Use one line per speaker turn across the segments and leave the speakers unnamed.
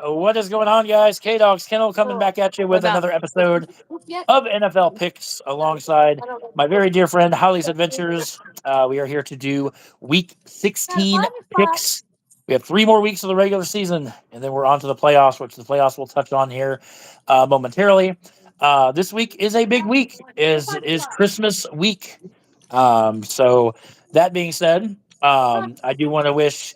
What is going on, guys? K Dogs Kennel coming back at you with another episode of NFL Picks alongside my very dear friend Holly's Adventures. We are here to do week 16 picks. We have 3 more weeks of the regular season, and then we're on to the playoffs, which the playoffs we'll touch on here momentarily. This week is a big week, is Christmas week. So that being said, I do want to wish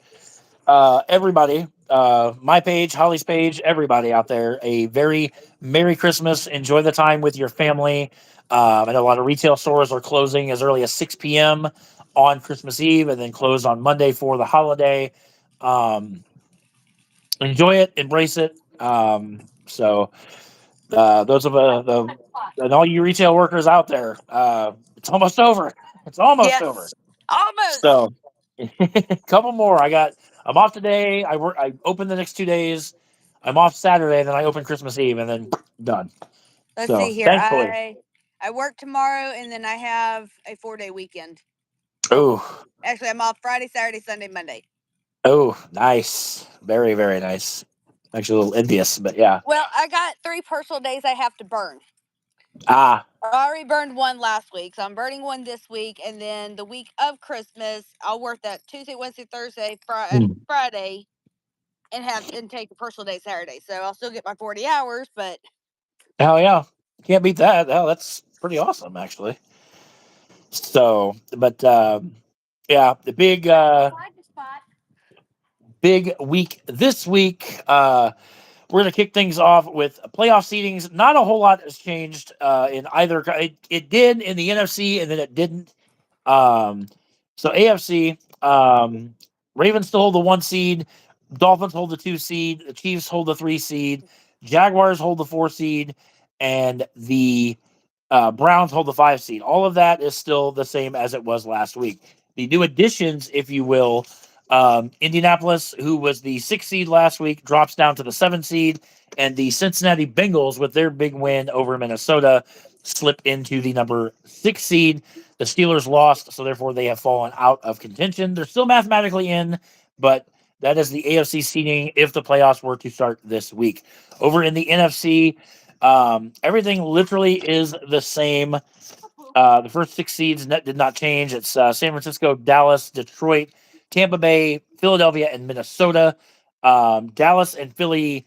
everybody, my page, Holly's page, everybody out there, a very Merry Christmas. Enjoy the time with your family. I know a lot of retail stores are closing as early as 6 p.m. on Christmas Eve and then close on Monday for the holiday. Um, Enjoy it, embrace it. Those of and all you retail workers out there, it's almost over. It's almost over.
Yes, almost.
So, couple more. I'm off today. I open the next 2 days. I'm off Saturday, and then I open Christmas Eve, and then done.
Let's
So
see here.
thankfully.
I work tomorrow, and then I have a 4-day weekend.
Oh,
Actually, I'm off Friday, Saturday, Sunday, Monday.
oh, nice. Very, very nice. Actually, a little envious, but yeah.
Well, I got 3 personal days I have to burn.
Ah,
I already burned one last week, so I'm burning one this week, and then the week of Christmas, I'll work that Tuesday, Wednesday, Thursday, Friday, and take a personal day Saturday. So I'll still get my 40 hours, but
hell yeah. Can't beat that. Hell, that's pretty awesome, actually. So, but yeah, the big week this week. We're going to kick things off with playoff seedings. Not a whole lot has changed in either. It did in the NFC, and then it didn't. So AFC, Ravens still hold the 1 seed. Dolphins hold the 2 seed. The Chiefs hold the 3 seed. Jaguars hold the 4 seed, and the Browns hold the 5 seed. All of that is still the same as it was last week. The new additions, if you will, Indianapolis, who was the 6 seed last week, drops down to the 7 seed, and the Cincinnati Bengals, with their big win over Minnesota, slip into the number 6 seed. The Steelers lost, so therefore they have fallen out of contention. They're still mathematically in, but that is the AFC seeding if the playoffs were to start this week. Over in the NFC, everything literally is the same. The first 6 seeds did not change. It's San Francisco, Dallas, Detroit, Tampa Bay, Philadelphia, and Minnesota. Dallas and Philly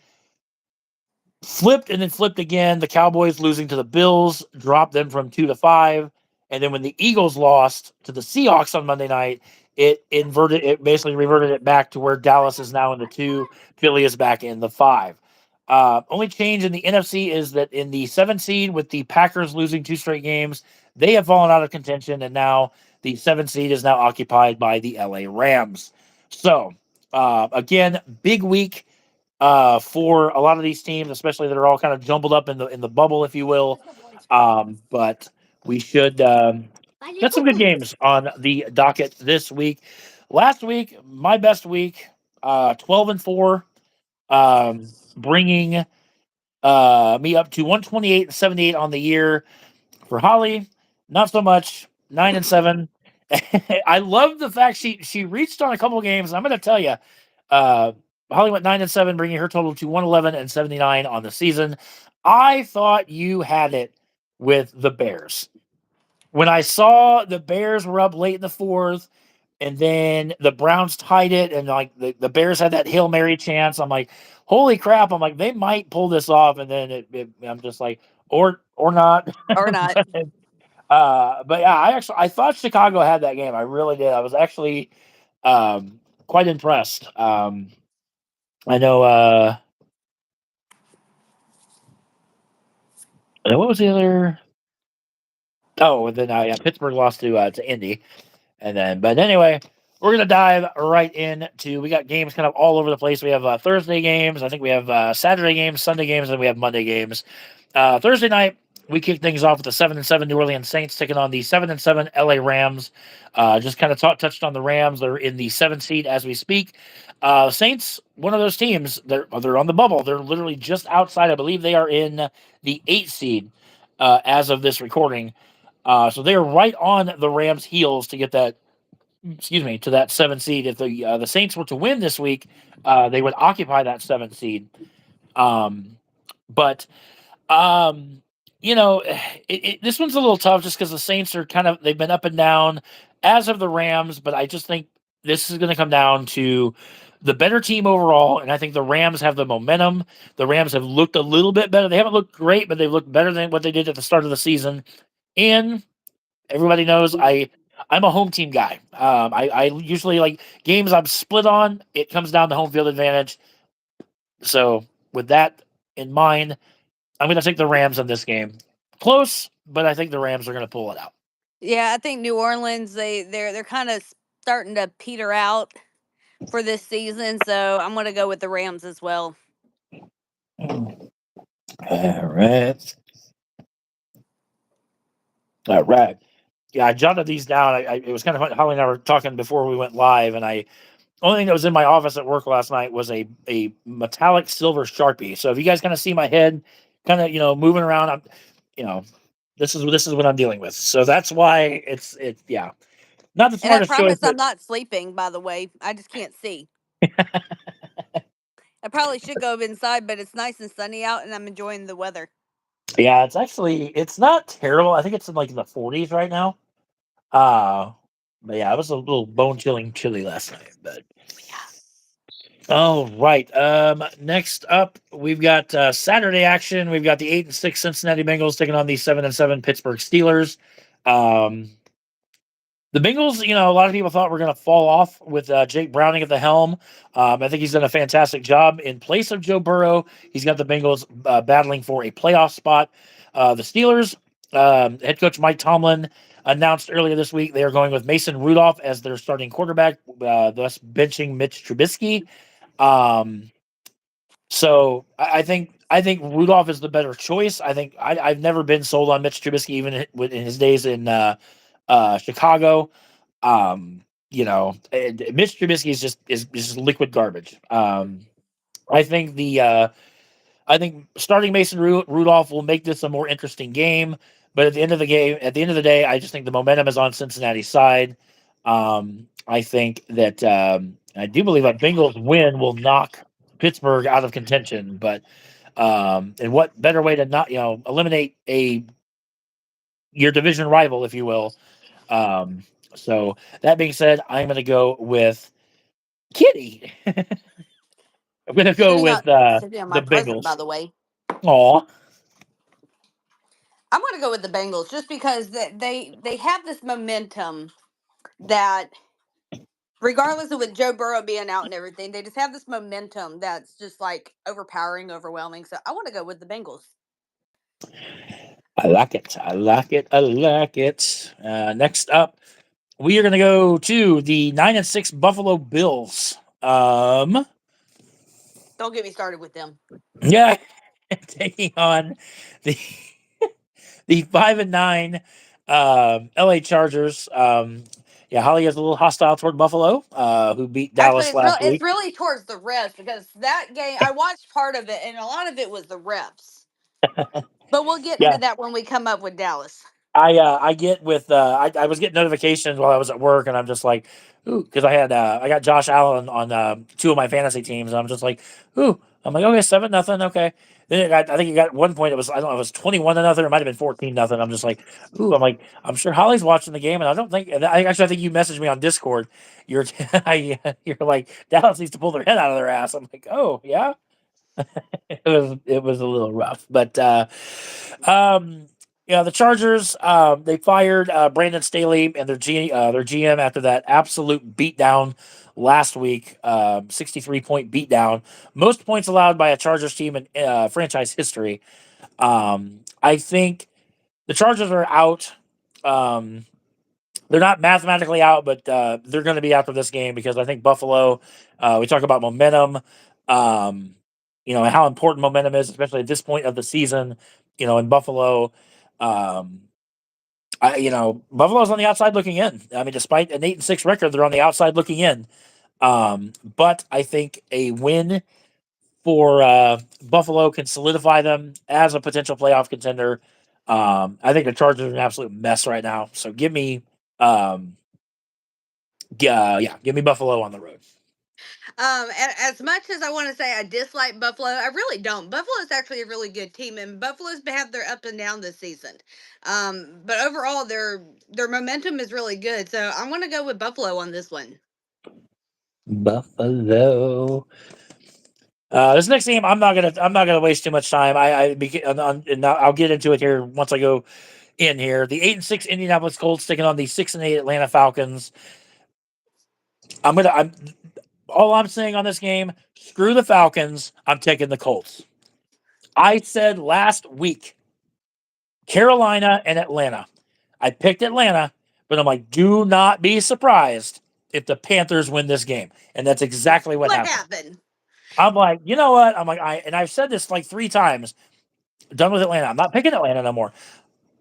flipped and then flipped again. The Cowboys losing to the Bills dropped them from 2 to 5. And then when the Eagles lost to the Seahawks on Monday night, it basically reverted it back to where Dallas is now in the 2, Philly is back in the 5. Only change in the NFC is that in the 7 seed, with the Packers losing 2 straight games, they have fallen out of contention, and now the 7 seed is now occupied by the LA Rams. So, again, big week for a lot of these teams, especially that are all kind of jumbled up in the bubble, if you will. But we should get some good games on the docket this week. Last week, my best week, 12-4, bringing me up to 128-78 on the year. For Holly, not so much, 9-7. I love the fact she reached on a couple of games. I'm going to tell you, Holly went 9-7, bringing her total to 111-79 on the season. I thought you had it with the Bears. When I saw the Bears were up late in the 4th, and then the Browns tied it, and like the Bears had that Hail Mary chance, I'm like, holy crap! I'm like, they might pull this off, and then I'm just like, or not,
or not.
But yeah, I thought Chicago had that game. I really did. I was actually quite impressed. I know. What was the other? Oh, and then yeah, Pittsburgh lost to Indy, and then. But anyway, we're gonna dive right into. We got games kind of all over the place. We have Thursday games. I think we have Saturday games, Sunday games, and we have Monday games. Thursday night, we kick things off with the 7-7 New Orleans Saints taking on the 7-7 LA Rams. Just kind of touched on the Rams. They're in the 7th seed as we speak. Saints, one of those teams. They're on the bubble. They're literally just outside. I believe they are in the 8th seed as of this recording. So they are right on the Rams' heels to get that excuse me, to that 7 seed. If the Saints were to win this week, they would occupy that 7 seed. Um, but um, this one's a little tough just because the Saints are they've been up and down, as of the Rams. But I just think this is going to come down to the better team overall, and I think the Rams have the momentum. The Rams have looked a little bit better. They haven't looked great, but they've looked better than what they did at the start of the season. And everybody knows I'm a home team guy. I usually like games I'm split on. It comes down to home field advantage. So with that in mind, I'm going to take the Rams in this game. Close, but I think the Rams are going to pull it out.
Yeah, I think New Orleans they're kind of starting to peter out for this season, so I'm going to go with the Rams as well.
All right. All right. Yeah, I jotted these down. It was kind of fun. Holly and I were talking before we went live, and only thing that was in my office at work last night was a metallic silver Sharpie. So if you guys kind of see my head kind of moving around, I'm you know this is what I'm dealing with. So that's why it's yeah, not the
And I
smartest choice,
promise I'm
but
not sleeping, by the way. I just can't see. I probably should go inside, but it's nice and sunny out and I'm enjoying the weather.
yeah, it's not terrible. I think it's in like the 40s right now. Uh but yeah, it was a little bone chilling chilly last night. But all right. Next up, we've got Saturday action. We've got the 8-6 Cincinnati Bengals taking on the 7-7 Pittsburgh Steelers. Um, the Bengals, a lot of people thought were going to fall off with Jake Browning at the helm. I think he's done a fantastic job in place of Joe Burrow. He's got the Bengals battling for a playoff spot. The Steelers, head coach Mike Tomlin announced earlier this week they are going with Mason Rudolph as their starting quarterback, thus benching Mitch Trubisky. Um, so I think Rudolph is the better choice. I've never been sold on Mitch Trubisky, even in his days in Chicago. Mitch Trubisky is just liquid garbage. I think I think starting Mason Rudolph will make this a more interesting game. But at the end of the day, I just think the momentum is on Cincinnati's side. I think that I do believe a Bengals win will knock Pittsburgh out of contention. But and what better way to not eliminate your division rival, if you will. Um, so that being said, I'm going to go with Kitty. I'm going to go with
Sitting on my
the
present, by
Bengals.
the way.
Aw.
I'm going to go with the Bengals just because they have this momentum that, regardless of with Joe Burrow being out and everything, they just have this momentum that's just like overpowering, overwhelming. So I want to go with the Bengals.
I like it. I like it. I like it. Next up, we are going to go to the 9-6 Buffalo Bills.
Don't get me started with them.
Yeah, taking on the the 5-9 LA Chargers. Yeah, Holly is a little hostile toward Buffalo, who beat
Actually,
Dallas last
it's
week.
really towards the refs because that game I watched part of it and a lot of it was the refs. But we'll get into
Yeah,
that when we come up with Dallas.
I get with I was getting notifications while I was at work, and I'm just like, ooh, because I got Josh Allen on two of my fantasy teams, and I'm just like, ooh, I'm like, okay, 7-0, okay. Then I think it got one point. It was I don't know, it was 21-0. It might have been 14-0. I'm just like, ooh, I'm sure Holly's watching the game, and I don't think. And I think you messaged me on Discord. You're you're like Dallas needs to pull their head out of their ass. I'm like, oh yeah. It was a little rough, but um, yeah, the Chargers they fired Brandon Staley and their GM after that absolute beatdown last week, 63-point beatdown, most points allowed by a Chargers team in franchise history. I think the Chargers are out. Um, they're not mathematically out, but they're going to be out for this game because I think Buffalo. We talk about momentum, um, and how important momentum is, especially at this point of the season. In Buffalo, um, Buffalo's on the outside looking in. I mean, despite an 8-6 record, they're on the outside looking in. But I think a win for Buffalo can solidify them as a potential playoff contender. I think the Chargers are an absolute mess right now. So give me um, Yeah, give me Buffalo on the road.
As much as I want to say I dislike Buffalo, I really don't. Buffalo is actually a really good team, and Buffalo's had their up and down this season. But overall, their momentum is really good. So I'm going to go with Buffalo on this one.
Buffalo. This next game, I'm not gonna waste too much time. And I'll get into it here once I go in here. The 8-6 Indianapolis Colts taking on the 6-8 Atlanta Falcons. I'm all I'm saying on this game. Screw the Falcons. I'm taking the Colts. I said last week, Carolina and Atlanta. I picked Atlanta, but I'm like, do not be surprised if the Panthers win this game, and that's exactly what
What
happened.
happened?
I'm like, you know what? I'm like, I've said this like 3 times. Done with Atlanta. I'm not picking Atlanta no more.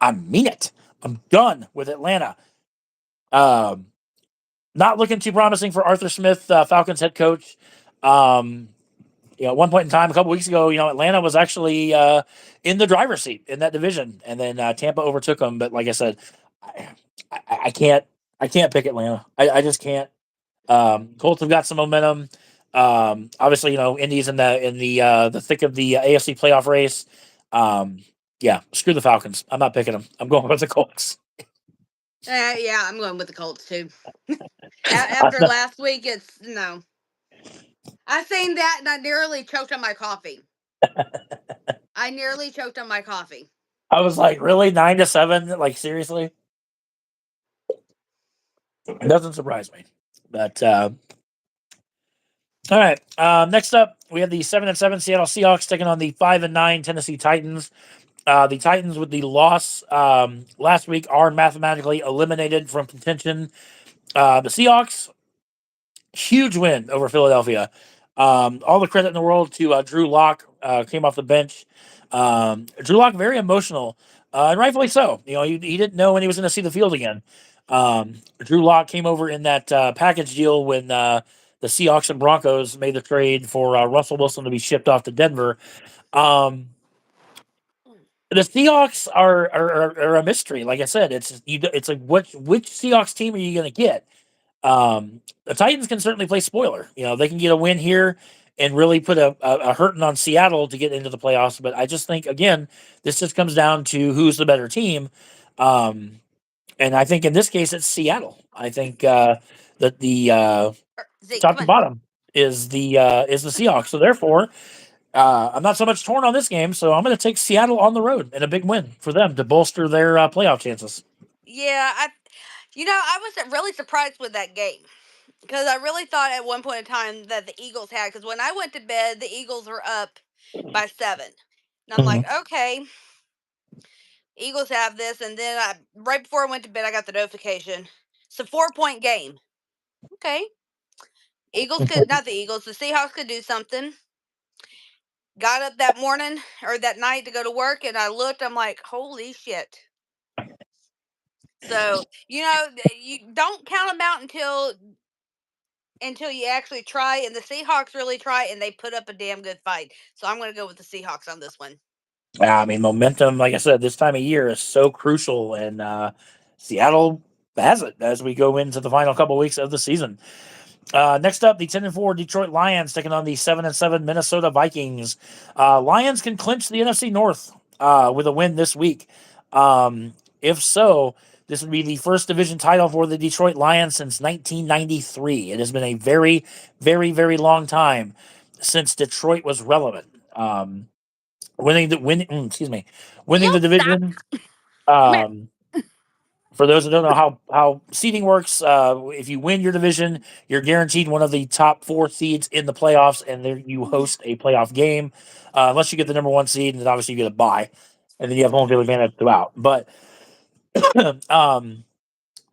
I mean it. I'm done with Atlanta. Um, Not looking too promising for Arthur Smith, Falcons head coach. Um, at one point in time, a couple weeks ago, Atlanta was actually in the driver's seat in that division, and then Tampa overtook them. But like I said, I, I can't, I can't pick Atlanta. I just can't. Colts have got some momentum. Obviously, Indy's in the thick of the AFC playoff race. Um, yeah, screw the Falcons. I'm not picking them. I'm going with the Colts.
Yeah, I'm going with the Colts too. After last week, it's no. I seen that and I nearly choked on my coffee. I nearly choked on my coffee.
I was like, really, 9-7? Like seriously? It doesn't surprise me. But all right. Next up, we have the 7-7 Seattle Seahawks taking on the 5-9 Tennessee Titans. The Titans, with the loss last week, are mathematically eliminated from contention. The Seahawks, huge win over Philadelphia. All the credit in the world to Drew Lock, came off the bench. Drew Lock, very emotional, and rightfully so. He didn't know when he was going to see the field again. Drew Lock came over in that package deal when the Seahawks and Broncos made the trade for Russell Wilson to be shipped off to Denver. Um, the Seahawks are a mystery. Like I said, it's like which Seahawks team are you going to get? The Titans can certainly play spoiler. They can get a win here and really put a hurting on Seattle to get into the playoffs. But I just think, again, this just comes down to who's the better team. Um, and I think in this case, it's Seattle. I think that the
Zeke,
top
come
to
on.
bottom is the Seahawks. So therefore, I'm not so much torn on this game. So I'm going to take Seattle on the road and a big win for them to bolster their playoff chances.
Yeah, I was really surprised with that game because I really thought at one point in time that the Eagles had. Because when I went to bed, the Eagles were up by 7, and I'm like,
Mhm.
okay, Eagles have this. And then right before I went to bed, I got the notification. It's a 4-point game. Okay, Eagles could not the Eagles. The Seahawks could do something. Got up that morning or that night to go to work, and I looked. I'm like, holy shit. So you don't count them out until you actually try, and the Seahawks really try, and they put up a damn good fight. So I'm going to go with the Seahawks on this one.
I mean, momentum, like I said, this time of year is so crucial, and Seattle has it as we go into the final couple weeks of the season. Next up, the 10-4 Detroit Lions taking on the 7-7 Minnesota Vikings. Lions can clinch the NFC North with a win this week. If so, this would be the first division title for the Detroit Lions since 1993. It has been a very, very, very long time since Detroit was relevant. Winning
You
the
stop.
division.
Come here.
Um, for those that don't know how seeding works, if you win your division, you're guaranteed one of the top 4 seeds in the playoffs, and then you host a playoff game. Unless you get the number 1 seed, and then obviously you get a bye, and then you have home field advantage throughout. But um,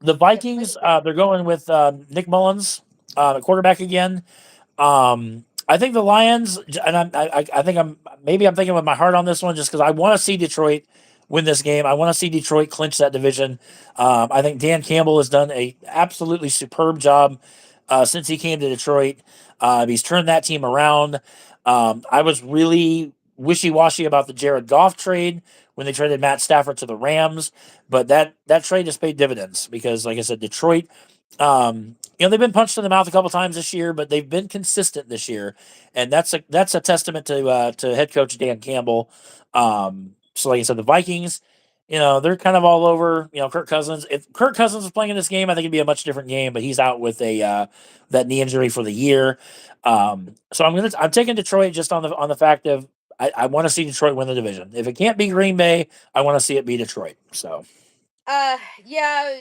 the Vikings, they're going with Nick Mullins, quarterback again. I think the Lions, and I think I'm thinking with my heart on this one, just because I want to see Detroit win this game. I want to see Detroit clinch that division. I think Dan Campbell has done a absolutely superb job since he came to Detroit. He's turned that team around. I was really wishy washy about the Jared Goff trade when they traded Matt Stafford to the Rams, but that trade has paid dividends because, like I said, Detroit They've been punched in the mouth a couple times this year, but they've been consistent this year, and that's a testament to head coach Dan Campbell. So, like I said, the Vikings, they're kind of all over. Kirk Cousins. If Kirk Cousins was playing in this game, I think it'd be a much different game. But he's out with a that knee injury for the year. So I'm taking Detroit just on the fact of I want to see Detroit win the division. If it can't be Green Bay, I want to see it be Detroit. So
Yeah,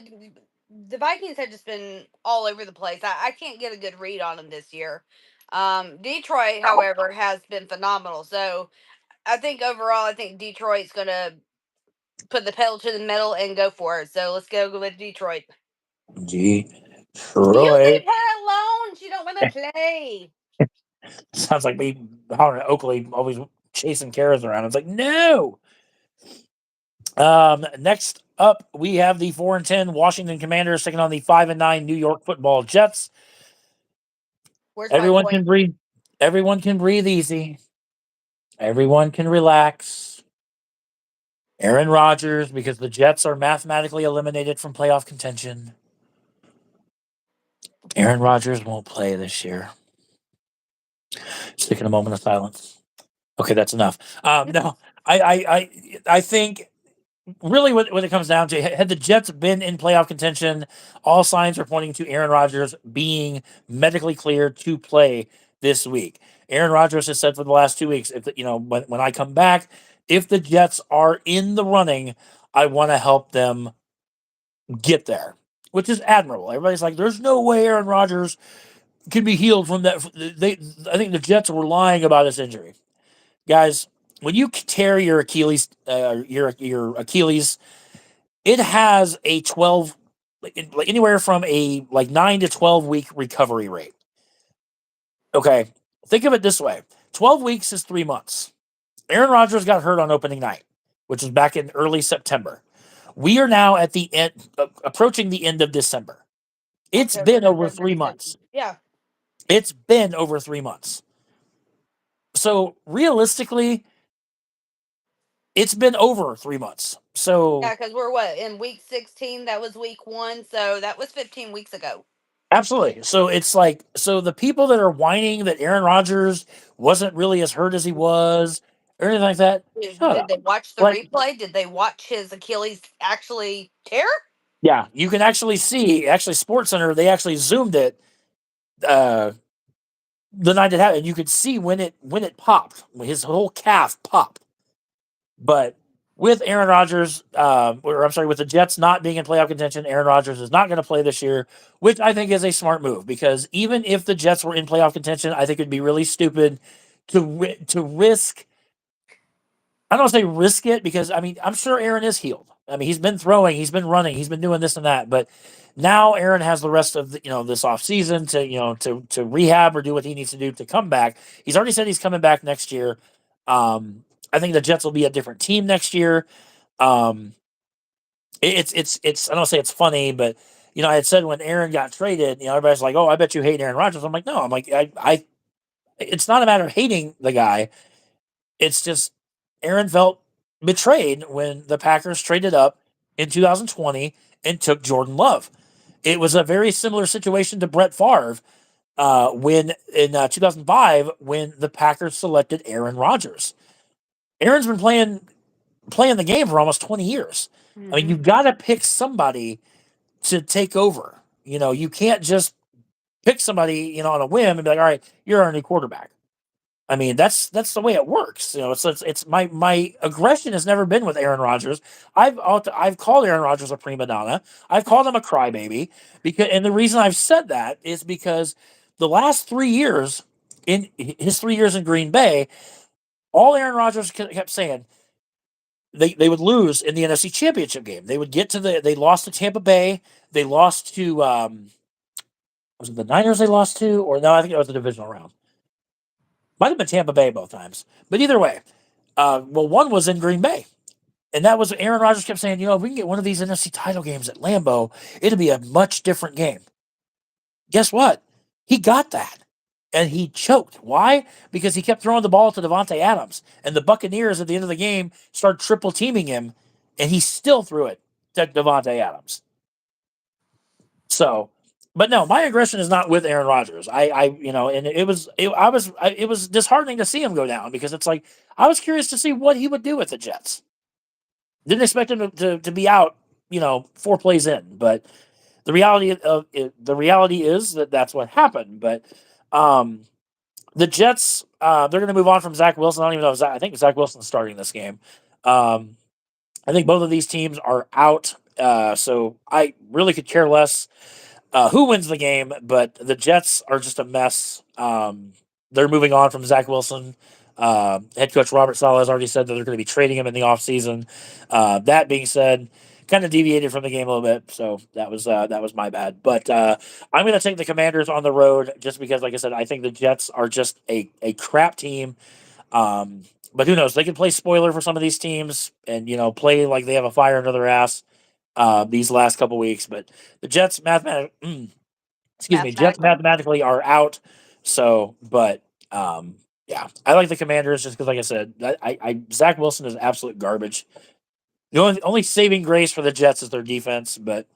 the Vikings have just been all over the place. I can't get a good read on them this year. Detroit, however, has been phenomenal. So I think overall, I think Detroit's gonna put the pedal to the metal and go for it. So let's go with Detroit. You
Detroit.
leave her alone. She don't want to play.
Sounds like me hollering at Oakley, always chasing Karas around. It's like, no. Next up, we have the 4-10 Washington Commanders taking on the 5-9 New York Football Jets.
Where's my
Everyone can
point?
breathe. Everyone can breathe easy. Everyone can relax. Aaron Rodgers, because the Jets are mathematically eliminated from playoff contention. Aaron Rodgers won't play this year. Just taking a moment of silence. Okay, that's enough. No, I think really what it comes down to, had the Jets been in playoff contention, all signs are pointing to Aaron Rodgers being medically cleared to play this week. Aaron Rodgers has said for the last 2 weeks, if when I come back, if the Jets are in the running, I want to help them get there, which is admirable. Everybody's like, "There's no way Aaron Rodgers can be healed from that." I think the Jets were lying about his injury, guys. When you tear your Achilles, your Achilles, it has a 12, like anywhere from a 9 to 12 week recovery rate. Okay, think of it this way: 12 weeks is 3 months. Aaron Rodgers got hurt on opening night, which was back in early September. We are now at the end, approaching the end of December. It's
October,
been over
November,
three
December.
months.
Yeah.
It's been over 3 months. So realistically, it's been over 3 months. So
Yeah, because we're what in week 16. That was week 1, so that was 15 weeks ago.
absolutely. So it's like, so the people that are whining that Aaron Rodgers wasn't really as hurt as he was or anything like that, shut
Did
up.
they watch the
Like,
replay? Did they watch his Achilles actually tear?
yeah, you can actually see, actually, Sports Center, they actually zoomed it uh, the night it happened. You could see when it popped, when his whole calf popped. But with Aaron Rodgers, or I'm sorry, with the Jets not being in playoff contention, Aaron Rodgers is not going to play this year, which I think is a smart move because even if the Jets were in playoff contention, I think it'd be really stupid to risk. I don't say risk it because I mean I'm sure Aaron is healed. I mean he's been throwing, he's been running, he's been doing this and that, but now Aaron has the rest of this off season to to rehab or do what he needs to do to come back. He's already said he's coming back next year. I think the Jets will be a different team next year. Um, it's I don't say it's funny, but I had said when Aaron got traded, everybody's like, "Oh, I bet you hate Aaron Rodgers." I'm like, no, I'm like, I it's not a matter of hating the guy. It's just Aaron felt betrayed when the Packers traded up in 2020 and took Jordan Love. It was a very similar situation to Brett Favre when in 2005 when the Packers selected Aaron Rodgers. Aaron's been playing the game for almost 20 years. I mean,
Mm-hmm.
you've got to pick somebody to take over. You can't just pick somebody, on a whim and be like, all right, you're our new quarterback. I mean, that's the way it works. It's my aggression has never been with Aaron Rodgers. I've called Aaron Rodgers a prima donna. I've called him a crybaby and the reason I've said that is because the last 3 years in his 3 years in Green Bay, all Aaron Rodgers kept saying, they would lose in the NFC Championship game. They would get to they lost to Tampa Bay. They lost to was it the Niners they lost to, or no, I think it was the divisional round. Might have been Tampa Bay both times. But either way, well, one was in Green Bay. And that was Aaron Rodgers kept saying, if we can get one of these NFC title games at Lambeau, it'll be a much different game. Guess what? He got that. And he choked. Why? Because he kept throwing the ball to Devontae Adams. And the Buccaneers at the end of the game started triple teaming him, and he still threw it to Devontae Adams. So But no, my aggression is not with Aaron Rodgers. And it was disheartening to see him go down because it's like I was curious to see what he would do with the Jets. Didn't expect him to be out, 4 plays in, but the reality is that that's what happened. But um, the Jets, they're going to move on from Zach Wilson. I don't even know if I think Zach Wilson's starting this game. Um, I think both of these teams are out, so I really could care less who wins the game, but the Jets are just a mess. They're moving on from Zach Wilson. Head coach Robert Saleh has already said that they're going to be trading him in the offseason. That being said, kind of deviated from the game a little bit, so that was my bad. But I'm going to take the Commanders on the road just because, like I said, I think the Jets are just a crap team. But who knows? They could play spoiler for some of these teams and play like they have a fire under their ass these last couple weeks. But the Jets Jets
Mathematically.
mathematically are out. So, but yeah, I like the Commanders just because, like I said, Zach Wilson is absolute garbage. The only saving grace for the Jets is their defense, but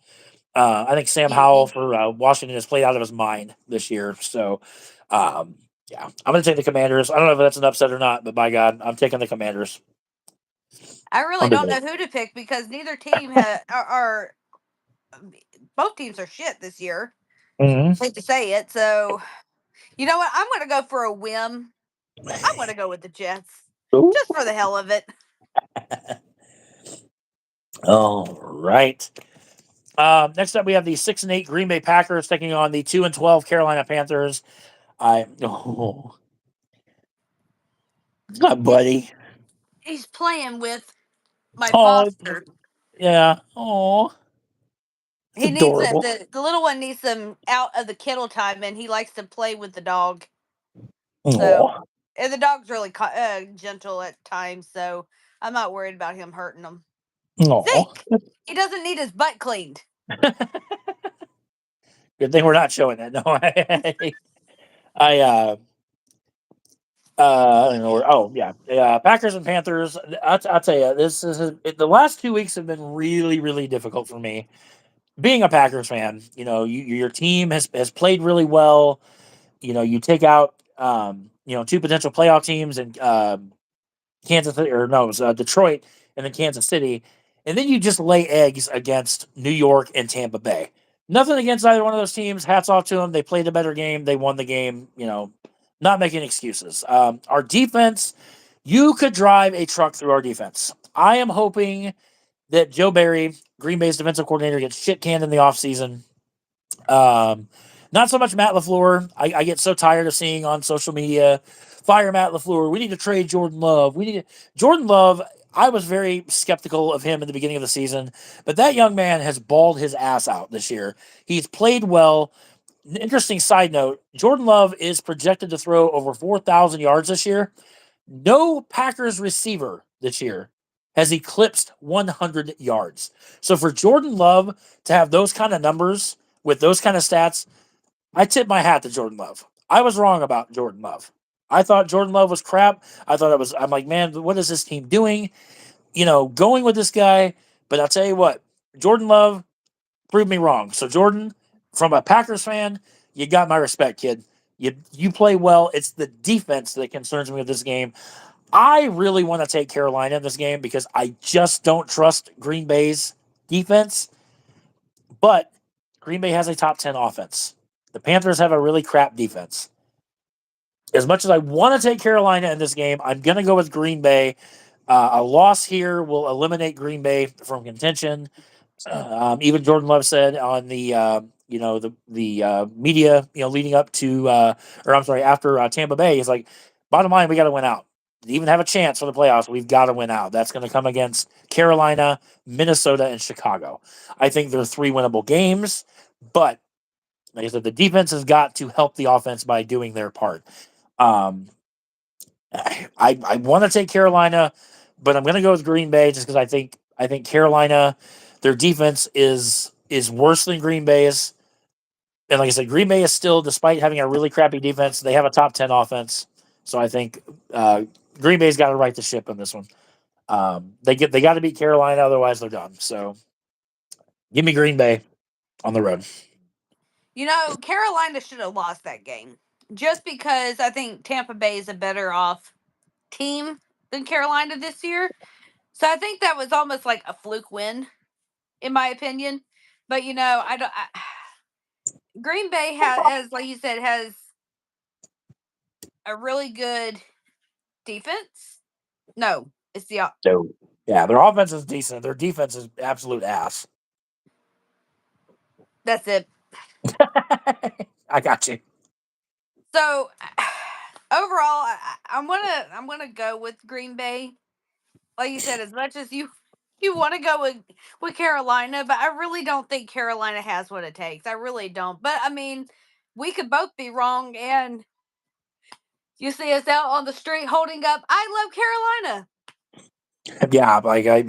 I think Sam Howell
QB.
for Washington has played out of his mind this year. So, um, yeah, I'm going to take the Commanders. I don't know if that's an upset or not, but by God, I'm taking the Commanders
I really
on the
don't know
day.
who to pick because neither team are both teams are shit this year.
Mm-hmm.
Hate to say it. So you know what? I'm going to go for a whim. I'm going to go with the Jets just for the hell of it.
All right. Next up, we have the 6-8 Green Bay Packers taking on the 2-12 Carolina Panthers. My buddy.
He's playing with my
Oh,
foster.
yeah. Oh, it's
He needs
adorable.
the little one needs some out of the kennel time, and he likes to play with the dog. So,
Oh,
and the dog's really gentle at times, so I'm not worried about him hurting him.
oh.
Zeke, he doesn't need his butt cleaned.
Good thing we're not showing that. No, I I don't know. Oh, yeah, yeah. Packers and Panthers. I'll tell you, this is the last 2 weeks have been really, really difficult for me. Being a Packers fan, your team has played really well. You take out, two potential playoff teams and Kansas City, or no, it was Detroit and then Kansas City, and then you just lay eggs against New York and Tampa Bay. Nothing against either one of those teams. Hats off to them. They played a better game. They won the game. Not making excuses. Our defense, you could drive a truck through our defense. I am hoping that Joe Barry, Green Bay's defensive coordinator, gets shit canned in the offseason. Not so much Matt LaFleur. I get so tired of seeing on social media, fire Matt LaFleur. We need to trade Jordan Love. Jordan Love. I was very skeptical of him in the beginning of the season, but that young man has balled his ass out this year. He's played well. Interesting side note: Jordan Love is projected to throw over 4,000 yards this year. No Packers receiver this year has eclipsed 100 yards. So for Jordan Love to have those kind of numbers with those kind of stats, I tip my hat to Jordan Love. I was wrong about Jordan Love. I thought Jordan Love was crap. I'm like, man, what is this team doing? Going with this guy. But I'll tell you what, Jordan Love proved me wrong. So, Jordan, from a Packers fan, you got my respect, kid. You play well. It's the defense that concerns me with this game. I really want to take Carolina in this game because I just don't trust Green Bay's defense. But Green Bay has a top 10 offense. The Panthers have a really crap defense. As much as I want to take Carolina in this game, I'm going to go with Green Bay. A loss here will eliminate Green Bay from contention. Even Jordan Love said on the media leading up to or I'm sorry after Tampa Bay, he's like, bottom line, we got to win out. To even have a chance for the playoffs, we've got to win out. That's going to come against Carolina, Minnesota, and Chicago. I think they're 3 winnable games, but like I said, the defense has got to help the offense by doing their part. Um, I want to take Carolina, but I'm going to go with Green Bay just because I think Carolina, their defense is worse than Green Bay's. And like I said, Green Bay is still, despite having a really crappy defense, they have a top 10 offense. So I think Green Bay's got to right the ship on this one. They got to beat Carolina, otherwise they're done. So give me Green Bay on the road.
Carolina should have lost that game just because I think Tampa Bay is a better off team than Carolina this year. So I think that was almost like a fluke win, in my opinion. But I don't. Green Bay has, like you said, has a really good defense. No, it's the
So yeah, their offense is decent. Their defense is absolute ass.
that's it.
I got you.
So overall, I'm gonna go with Green Bay. Like you said, as much as you want to go with Carolina, but I really don't think Carolina has what it takes. I really don't. But I mean, we could both be wrong, and you see us out on the street holding up, "I love Carolina."
Yeah, like I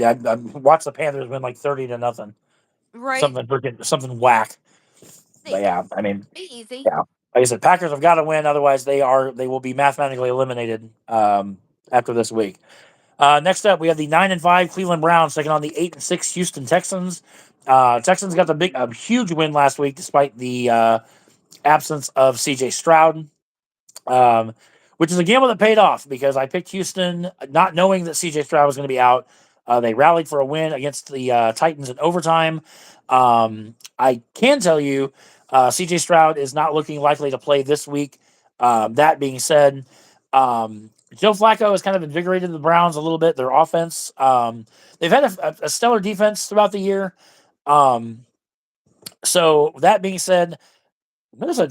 watched the Panthers win like 30-0.
Right?
Something whack. But
See,
yeah, I mean,
be easy.
yeah. Like I said, Packers have got to win, otherwise they will be mathematically eliminated after this week. Next up, we have the 9-5 Cleveland Browns taking on the 8-6 Houston Texans. Texans got a huge win last week despite the absence of C.J. Stroud, um, which is a gamble that paid off because I picked Houston not knowing that C.J. Stroud was going to be out. They rallied for a win against the Titans in overtime. I can tell you, C.J. Stroud is not looking likely to play this week. That being said, Joe Flacco has kind of invigorated the Browns a little bit. Their offense, they've had a stellar defense throughout the year. Um, so that being said,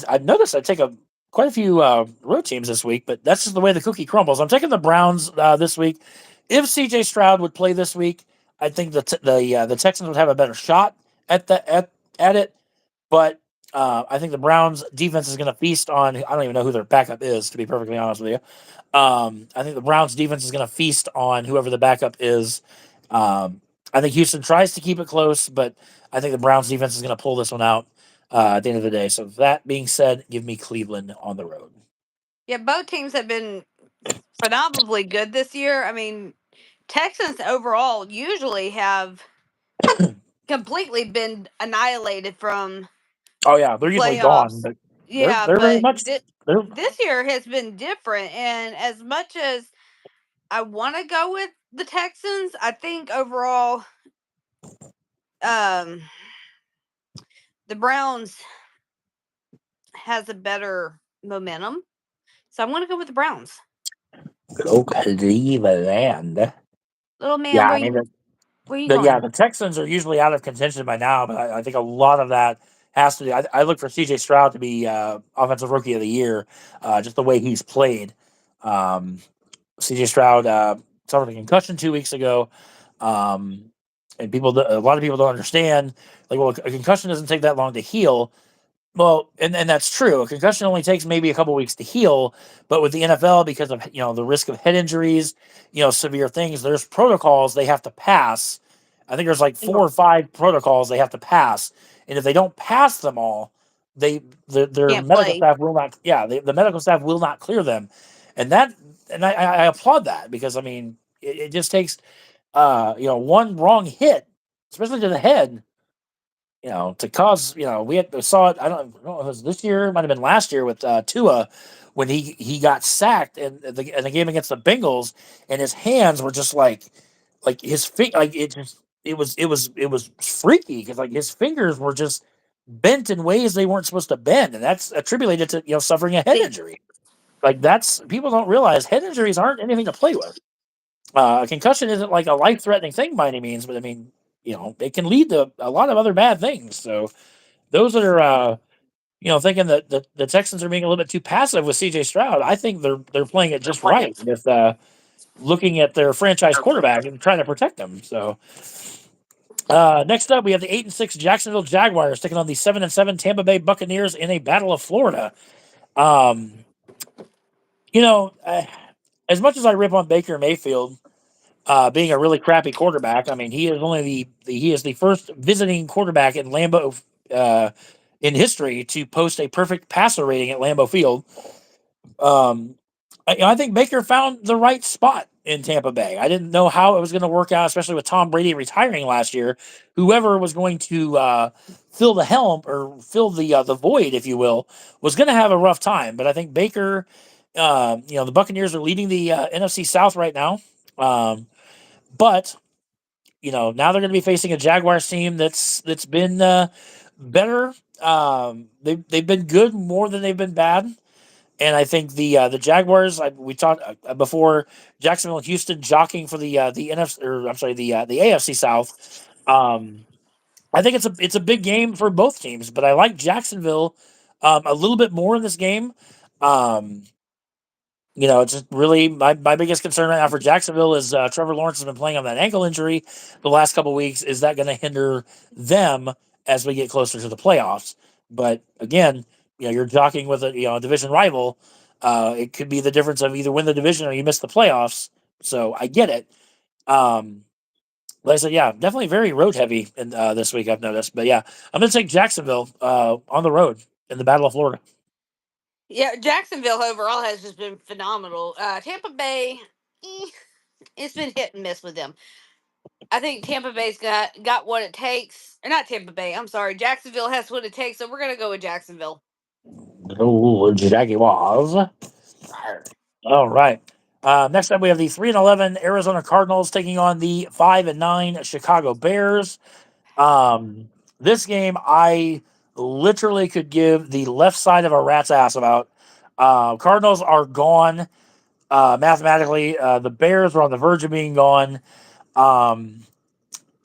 I've noticed I take quite a few road teams this week, but that's just the way the cookie crumbles. I'm taking the Browns this week. If C.J. Stroud would play this week, I think the Texans would have a better shot at it. But I think the Browns defense is going to feast on. I don't even know who their backup is, to be perfectly honest with you. I think the Browns defense is going to feast on whoever the backup is. I think Houston tries to keep it close, but I think the Browns defense is going to pull this one out at the end of the day. So that being said, give me Cleveland on the road.
Yeah, both teams have been phenomenally good this year. I mean, Texans overall usually have completely been annihilated from
Oh yeah, they're usually gone,
playoffs.
but
Yeah,
they're very
but
much they're
this year has been different. And as much as I want to go with the Texans, I think overall, um, the Browns has a better momentum. So I'm going to go with the Browns.
go Cleveland.
Little man,
Yeah,
where
I mean
where you going?
the Texans are usually out of contention by now, but I think a lot of that has to do. I look for C.J. Stroud to be offensive rookie of the year, just the way he's played. Um, C.J. Stroud suffered a concussion 2 weeks ago, um, and a lot of people don't understand. Like, well, a concussion doesn't take that long to heal. Well, and that's true. A concussion only takes maybe a couple weeks to heal, but with the NFL, because of the risk of head injuries, severe things, there's protocols they have to pass. I think there's like 4 or 5 protocols they have to pass, and if they don't pass them all, their
Can't
medical
play.
staff will not. Yeah, the medical staff will not clear them, and I applaud that because I mean it just takes one wrong hit, especially to the head, to cause, we saw it. I don't know if it was this year, it might have been last year with Tua when he got sacked in the game against the Bengals, and his hands were just like his feet, like it was freaky because like his fingers were just bent in ways they weren't supposed to bend, and that's attributed to suffering a head
See,
injury. Like that's people don't realize head injuries aren't anything to play with. A concussion isn't like a life threatening thing by any means, but I mean, it can lead to a lot of other bad things. So those that are thinking that the Texans are being a little bit too passive with C.J. Stroud, I think they're playing it just right with looking at their franchise quarterback and trying to protect them. So next up, we have the 8-6 Jacksonville Jaguars taking on the 7-7 Tampa Bay Buccaneers in a battle of Florida. Um, you know, uh, as much as I rip on Baker Mayfield being a really crappy quarterback, I mean he is only he is the first visiting quarterback in Lambeau in history to post a perfect passer rating at Lambeau Field. Um, I think Baker found the right spot in Tampa Bay. I didn't know how it was going to work out, especially with Tom Brady retiring last year. Whoever was going to fill the helm or fill the void, if you will, was going to have a rough time. But I think Baker, the Buccaneers are leading the NFC South right now. Um, but now they're going to be facing a Jaguars team that's been better. They've been good more than they've been bad. And I think the Jaguars, we talked before, Jacksonville and Houston jockeying for the NFC, or I'm sorry, the AFC South. I think it's a big game for both teams, but I like Jacksonville a little bit more in this game. Um, it's just really my biggest concern right now for Jacksonville is Trevor Lawrence has been playing on that ankle injury the last couple of weeks. Is that going to hinder them as we get closer to the playoffs? But again, you're jockeying with a division rival. It could be the difference of either win the division or you miss the playoffs. So I get it. Like I said, yeah, definitely very road heavy in this week. I've noticed, but yeah, I'm going to take Jacksonville on the road in the Battle of Florida.
Yeah, Jacksonville overall has just been phenomenal. Tampa Bay, it's been hit and miss with them. I think Tampa Bay's got what it takes. Or not Tampa Bay. I'm sorry. Jacksonville has what it takes, so we're gonna go with Jacksonville.
Oh, Jaguars. All right. Next up, we have the 3-11 Arizona Cardinals taking on the 5-9 Chicago Bears. This game, I literally could give the left side of a rat's ass about. Cardinals are gone mathematically. The Bears are on the verge of being gone. Um,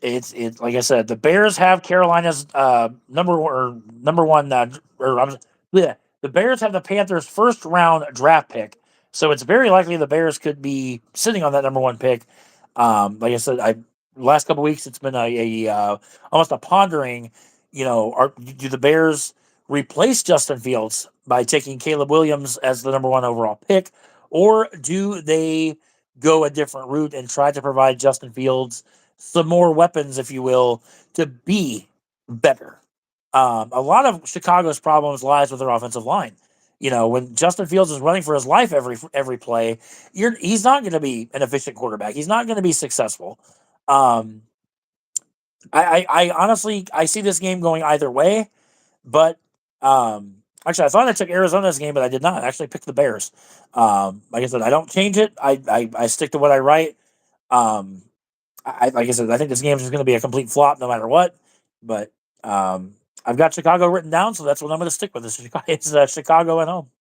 it's like I said, the Bears have Carolina's number one yeah, the Bears have the Panthers' first round draft pick, so it's very likely the Bears could be sitting on that number one pick. Like I said, last couple weeks it's been a almost a pondering. Do the Bears replace Justin Fields by taking Caleb Williams as the number one overall pick, or do they go a different route and try to provide Justin Fields some more weapons, if you will, to be better? A lot of Chicago's problems lies with their offensive line. When Justin Fields is running for his life every play, he's not going to be an efficient quarterback. He's not going to be successful. Um, I honestly I see this game going either way, but actually I thought I took Arizona's game, but I did not. I actually picked the Bears. Like I said, I don't change it. I stick to what I write. Um, like I said, I think this game is going to be a complete flop no matter what. But I've got Chicago written down, so that's what I'm going to stick with. It's Chicago at home.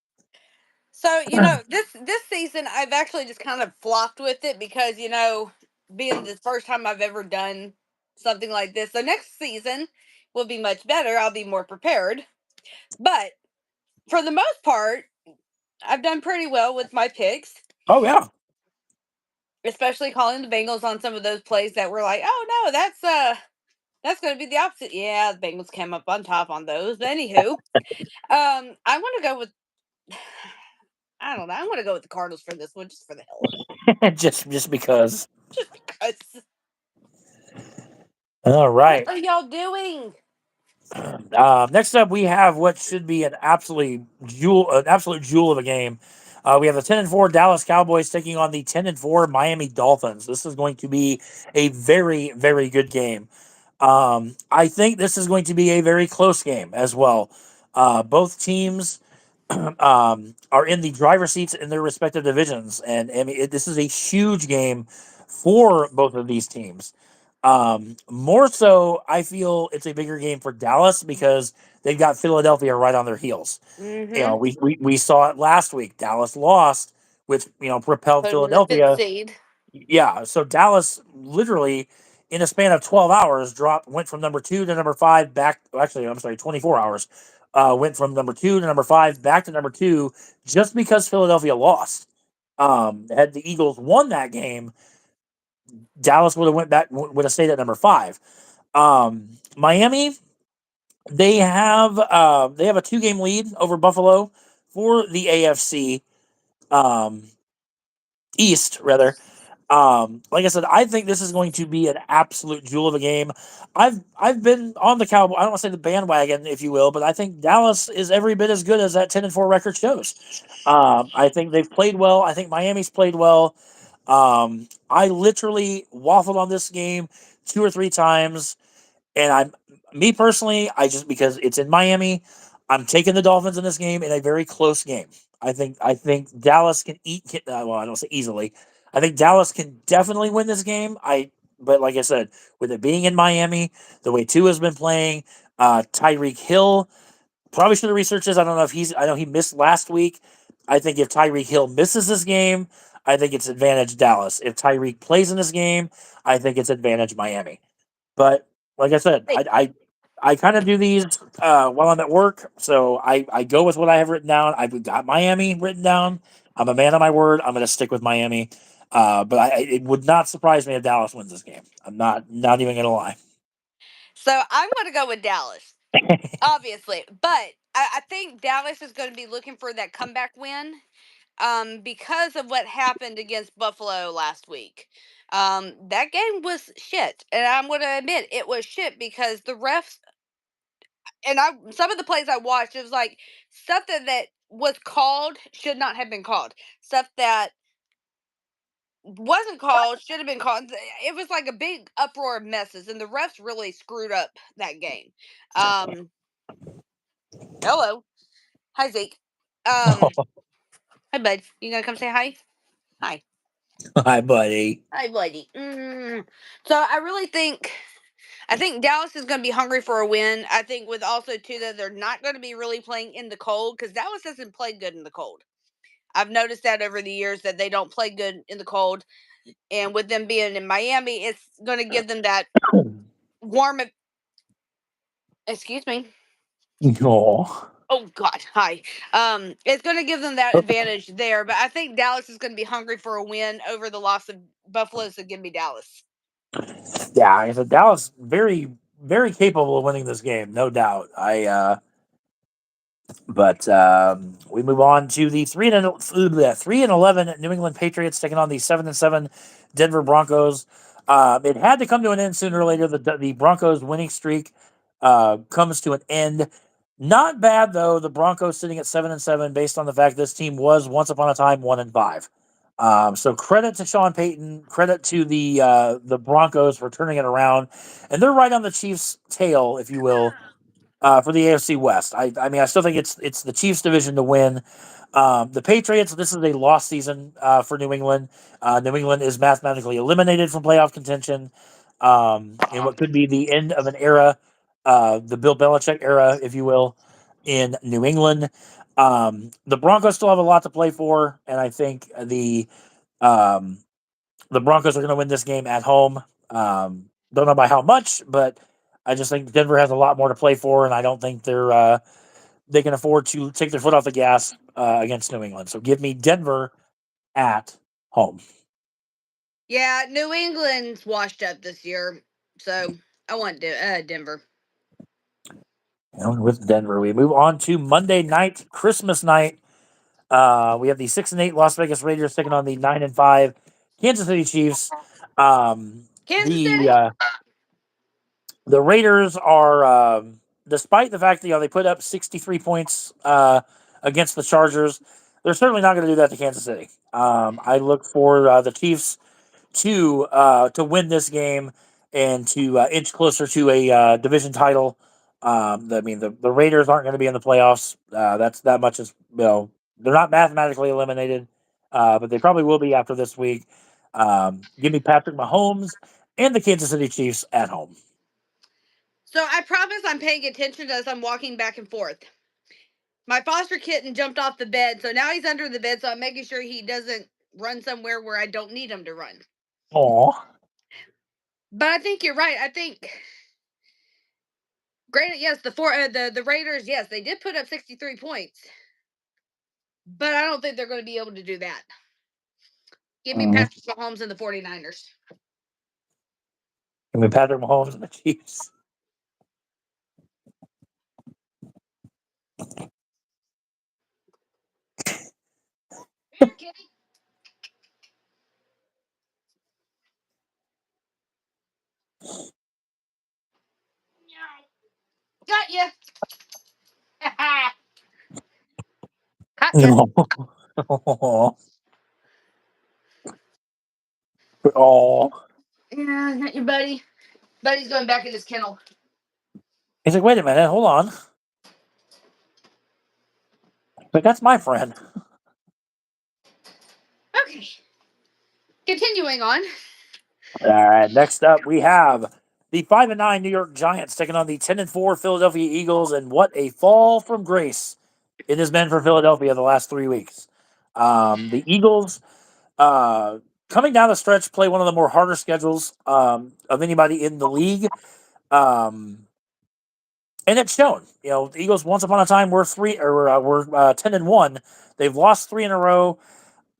So this season I've actually just kind of flopped with it because being the first time I've ever done something like this. So next season will be much better. I'll be more prepared. But for the most part, I've done pretty well with my picks,
Oh yeah,
especially calling the Bengals on some of those plays that were like, oh no, that's going to be the opposite. Yeah, the Bengals came up on top on those. But anywho, I want to go with I don't know. I'm going to go with the Cardinals for this one, just for the hell of it,
just because.
just because.
All
What
right.
are y'all doing?
Next up, we have what should be an absolute jewel of a game. We have the 10-4 Dallas Cowboys taking on the 10-4 Miami Dolphins. This is going to be a very, very good game. I think this is going to be a very close game as well. Both teams are in the driver's seats in their respective divisions, and I mean this is a huge game for both of these teams. More so, I feel it's a bigger game for Dallas because they've got Philadelphia right on their heels.
Mm-hmm.
We saw it last week. Dallas lost, which propelled
Put them in the fifth
Philadelphia.
seed.
Yeah, so Dallas literally in a span of 12 hours went from number 2 to number 5 back. Actually, I'm sorry, 24 hours. Went from number 2 to number 5 back to number 2 just because Philadelphia lost. Had the Eagles won that game, Dallas would have stayed at number 5. Miami, they have a 2-game lead over Buffalo for the AFC East rather. Like I said, I think this is going to be an absolute jewel of a game. I've been on the Cowboy. I don't want to say the bandwagon, if you will, but I think Dallas is every bit as good as that 10-4 record shows. I think they've played well. I think Miami's played well. I literally waffled on this game two or three times, and me personally, I just because it's in Miami, I'm taking the Dolphins in this game in a very close game. I think Dallas can well, I don't say easily. I think Dallas can definitely win this game. But like I said, with it being in Miami, the way Tua has been playing, Tyreek Hill probably should have researched this. I don't know if he's. I know he missed last week. I think if Tyreek Hill misses this game, I think it's advantage Dallas. If Tyreek plays in this game, I think it's advantage Miami. But like I said,
Hey,
I kind of do these while I'm at work, so I go with what I have written down. I've got Miami written down. I'm a man of my word. I'm going to stick with Miami. But it would not surprise me if Dallas wins this game. I'm not even going to lie.
so I'm going to go with Dallas, obviously, but I think Dallas is going to be looking for that comeback win, because of what happened against Buffalo last week. That game was shit, and I'm going to admit it was shit because the refs and some of the plays I watched, it was like stuff that was called should not have been called. Stuff that wasn't called should have been called. It was like a big uproar of messes, and the refs really screwed up that game. Um, Hello, hi Zeke. Hi bud, you gonna come say hi? Hi,
Hi, buddy.
hi buddy. So I think Dallas is going to be hungry for a win. I think with also too that they're not going to be really playing in the cold because Dallas doesn't play good in the cold. I've noticed that over the years that they don't play good in the cold, and with them being in Miami, it's going to give them that warm. Excuse me.
Oh,
Oh God, hi. It's going to give them that advantage there, but I think Dallas is going to be hungry for a win over the loss of Buffalo. So give me Dallas.
yeah. I said Dallas very capable of winning this game, no doubt. But we move on to the 3-11 New England Patriots taking on the 7-7 Denver Broncos. It had to come to an end sooner or later. The Broncos winning streak comes to an end. Not bad though. The Broncos sitting at 7-7, based on the fact this team was once upon a time 1-5. So credit to Sean Payton, credit to the Broncos for turning it around, and they're right on the Chiefs' tail, if you will, for the AFC West. I mean, I still think it's the Chiefs' division to win. The Patriots. This is a lost season for New England. New England is mathematically eliminated from playoff contention in what could be the end of an era, the Bill Belichick era, if you will, in New England. The Broncos still have a lot to play for, and I think um, the Broncos are going to win this game at home. Don't know by how much, but I just think Denver has a lot more to play for, and I don't think they can afford to take their foot off the gas against New England. So give me Denver at home.
Yeah, New England's washed up this year, so I want Denver.
And with Denver, we move on to Monday night, Christmas night. We have the 6-8 Las Vegas Raiders taking on the 9-5 Kansas City Chiefs. Um,
Kansas
the
City.
uh, the Raiders are, despite the fact that they put up 63 points against the Chargers, they're certainly not going to do that to Kansas City. I look for the Chiefs to win this game and to inch closer to a division title. I mean, the Raiders aren't going to be in the playoffs. That's that much is they're not mathematically eliminated, but they probably will be after this week. Give me Patrick Mahomes and the Kansas City Chiefs at home.
So I promise I'm paying attention as I'm walking back and forth. My foster kitten jumped off the bed, so now he's under the bed, so I'm making sure he doesn't run somewhere where I don't need him to run.
Aw.
But I think you're right. I think granted, yes, the Raiders, yes, they did put up 63 points. But I don't think they're going to be able to do that. Give me
Mm.
Patrick Mahomes and the 49ers.
Give me Patrick Mahomes and the Chiefs.
Here, kitty. Yeah.
Oh, oh.
Yeah, not your buddy. Buddy's going back in his kennel.
He's like, wait a minute, hold on. But that's my friend.
Okay. Continuing on.
All right. Next up, we have the 5-9 New York Giants taking on the 10-4 Philadelphia Eagles, and what a fall from grace it has been for Philadelphia the last 3 weeks. The Eagles, coming down the stretch, play one of the more harder schedules of anybody in the league. Um, and it's shown. You know, the Eagles once upon a time were 10-1. They've lost three in a row.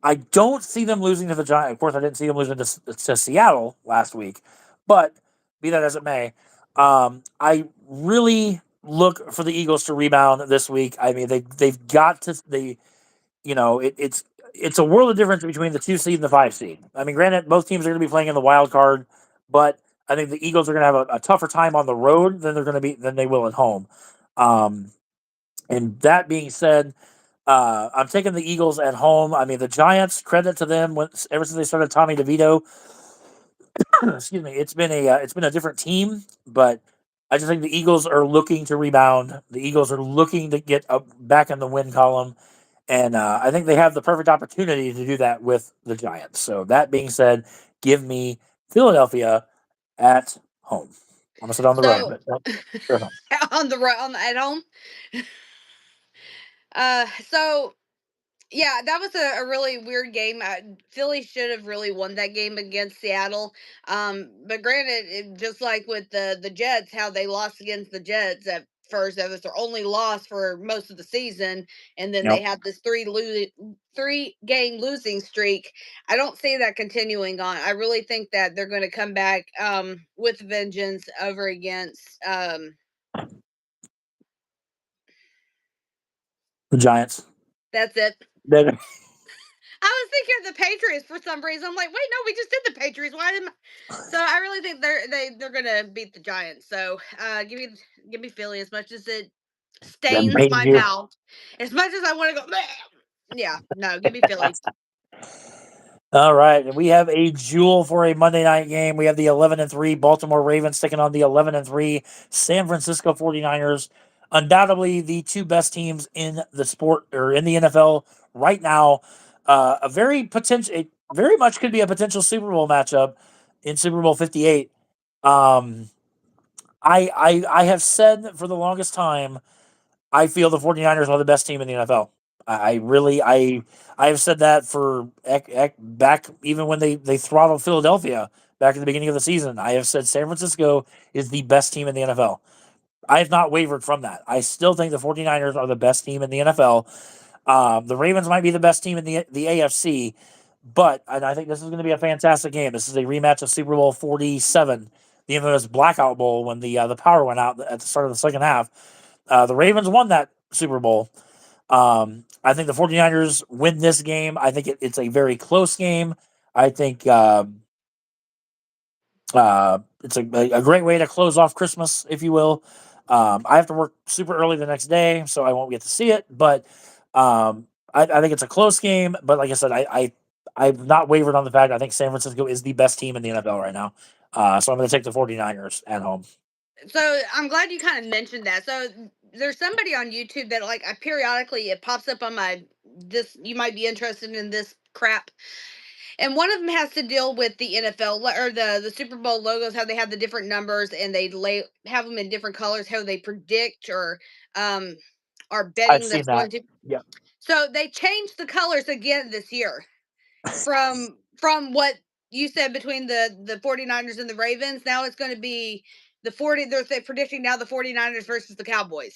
I don't see them losing to the Giants. Of course, I didn't see them losing to Seattle last week, but be that as it may, I really look for the Eagles to rebound this week. I mean, they've got to it's a world of difference between the 2 seed and the 5 seed. I mean, granted, both teams are going to be playing in the wild card, but I think the Eagles are going to have a tougher time on the road than they will at home. Um, and that being said, I'm taking the Eagles at home. I mean, the Giants, credit to them. Ever since they started Tommy DeVito, excuse me, it's been a different team. But I just think the Eagles are looking to rebound. The Eagles are looking to get up back in the win column, and I think they have the perfect opportunity to do that with the Giants. So that being said, give me Philadelphia at home. I'm gonna sit on the road,
So
but they're at home.
on the at home. So yeah, that was a really weird game. Philly should have really won that game against Seattle. But granted, just like with the Jets, how they lost against the Jets at first, that was their only loss for most of the season, and then they
Yep.
had this 3 game losing streak. I don't see that continuing on. I really think that they're going to come back with vengeance over against
The Giants.
that's it.
Then
I was thinking of the Patriots for some reason. I'm like, wait, no, we just did the Patriots. Why didn't? So I really think they're gonna beat the Giants. So give me Philly as much as it
them
stains
pains
my
you.
mouth. As much as I want to go, "Bleh." Yeah, no, give me Philly.
All right, and we have a jewel for a Monday night game. We have the 11-3 Baltimore Ravens taking on the 11-3 San Francisco 49ers. Undoubtedly the two best teams in the sport or in the NFL right now. It very much could be a potential Super Bowl matchup in Super Bowl 58. Um, I have said for the longest time I feel the 49ers are the best team in the NFL. I really I have said that for back even when they throttled Philadelphia back at the beginning of the season. I have said San Francisco is the best team in the NFL. I have not wavered from that. I still think the 49ers are the best team in the NFL. The Ravens might be the best team in the AFC, but and I think this is going to be a fantastic game. This is a rematch of Super Bowl 47, the infamous blackout bowl when the power went out at the start of the second half. The Ravens won that Super Bowl. I think the 49ers win this game. I think it's a very close game. I think it's a great way to close off Christmas, if you will. I have to work super early the next day, so I won't get to see it. But I think it's a close game. But like I said, I've not wavered on the fact I think San Francisco is the best team in the NFL right now. So I'm going to take the 49ers at home.
So I'm glad you kind of mentioned that. So there's somebody on YouTube that like I periodically it pops up on my this you might be interested in this crap. And one of them has to deal with the NFL or the Super Bowl logos, how they have the different numbers and they have them in different colors, how they predict or um are
I've
betting
seen
that's
that.
going to.
Yeah.
So they changed the colors again this year from what you said between the 49ers and the Ravens. Now it's going to be the 40 they're predicting now the 49ers versus the Cowboys.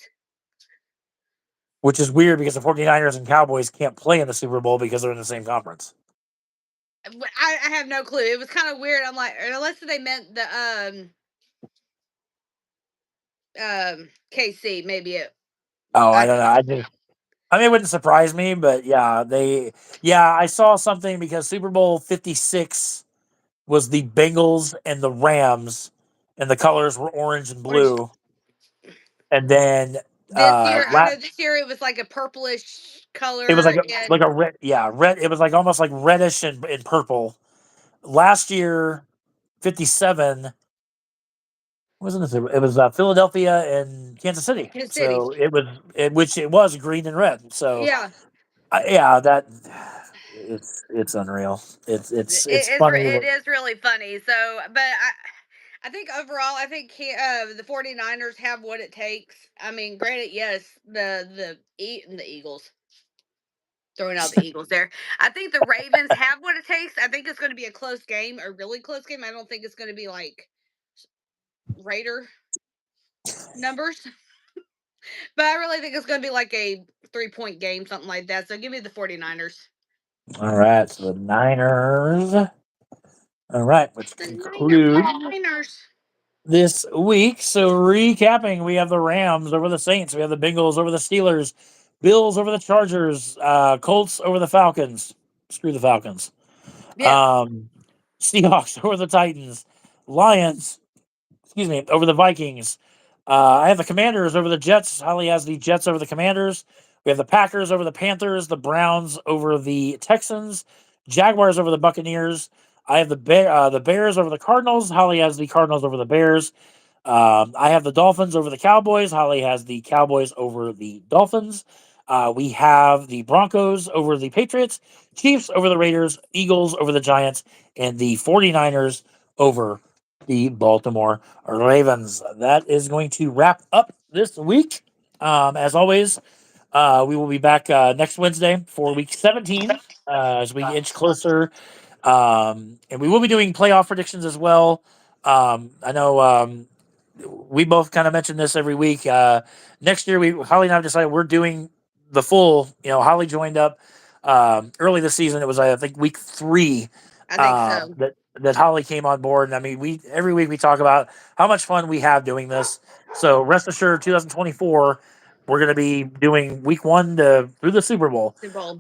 Which is weird because the 49ers and Cowboys can't play in the Super Bowl because they're in the same conference.
I have no clue. It was kind of weird. I'm like, unless they meant the KC, maybe it.
Oh, I
I
don't know. I mean, it wouldn't surprise me, but yeah, I saw something because Super Bowl 56 was the Bengals and the Rams, and the colors were orange and
orange.
blue. And then
This year, I
la-
know this year it was like a purplish
it was
color
like
and
a red, yeah, red. It was like almost like reddish and purple. Last year, 57 wasn't it? It was Philadelphia and Kansas City.
Kansas City.
So which it was green and red. So
Yeah,
yeah, that it's unreal. It's funny
it
that
is really funny. So, but I think overall, I think the 49ers have what it takes. I mean, granted, yes, the Eagles, throwing out the Eagles there. I think the Ravens have what it takes. I think it's going to be a close game, a really close game. I don't think it's going to be like Raider numbers, but I really think it's going to be like a 3-point game, something like that. So give me the 49ers.
all right. So the Niners. All right, which
The
concludes
Niners.
this week. So recapping, we have the Rams over the Saints. We have the Bengals over the Steelers. Bills over the Chargers. Colts over the Falcons. Screw the Falcons.
Yeah,
Um, Seahawks over the Titans. Lions, excuse me, over the Vikings. I have the Commanders over the Jets. Holly has the Jets over the Commanders. We have the Packers over the Panthers. The Browns over the Texans. Jaguars over the Buccaneers. I have the Bears over the Cardinals. Holly has the Cardinals over the Bears. I have the Dolphins over the Cowboys. Holly has the Cowboys over the Dolphins. We have the Broncos over the Patriots, Chiefs over the Raiders, Eagles over the Giants, and the 49ers over the Baltimore Ravens. That is going to wrap up this week. As always, we will be back next Wednesday for week 17 as we inch closer. And we will be doing playoff predictions as well. I know we both kind of mention this every week. Next year, Holly and I have decided we're doing the full. Holly joined up early this season. It was I think week 3
I think so.
that Holly came on board. And I mean, we every week we talk about how much fun we have doing this. So rest assured, 2024, we're going to be doing week 1 to through the Super Bowl.
Super Bowl.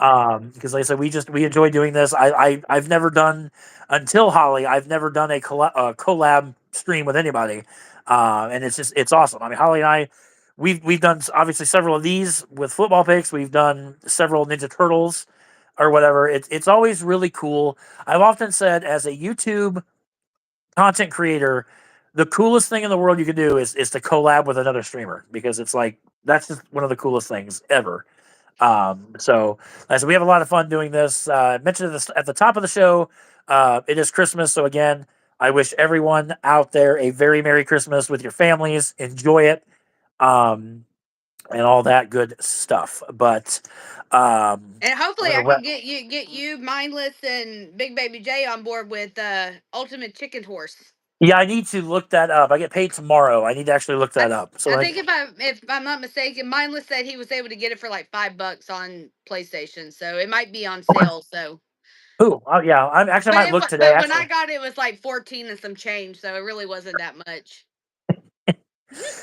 Because like I said, we enjoy doing this. I've never done until Holly. I've never done a collab stream with anybody, and it's awesome. I mean, Holly and I, we've done obviously several of these with football picks. We've done several Ninja Turtles or whatever. It's always really cool. I've often said as a YouTube content creator, the coolest thing in the world you can do is to collab with another streamer because it's like that's just one of the coolest things ever. So we have a lot of fun doing this. I mentioned this at the top of the show. It is Christmas, so again, I wish everyone out there a very Merry Christmas with your families. Enjoy it, and all that good stuff. But
And
we're
hopefully
gonna
I can
wrap.
get you Mindless and Big Baby J on board with Ultimate Chicken Horse.
Yeah, I need to look that up. I get paid tomorrow. I need to actually look that up. So
I
like,
think if I'm not mistaken, Mindless said he was able to get it for like $5 on PlayStation, so it might be on sale. So,
oh yeah, I might look today.
but when I
Actually,
got it, it was like 14 and some change, so it really wasn't that much.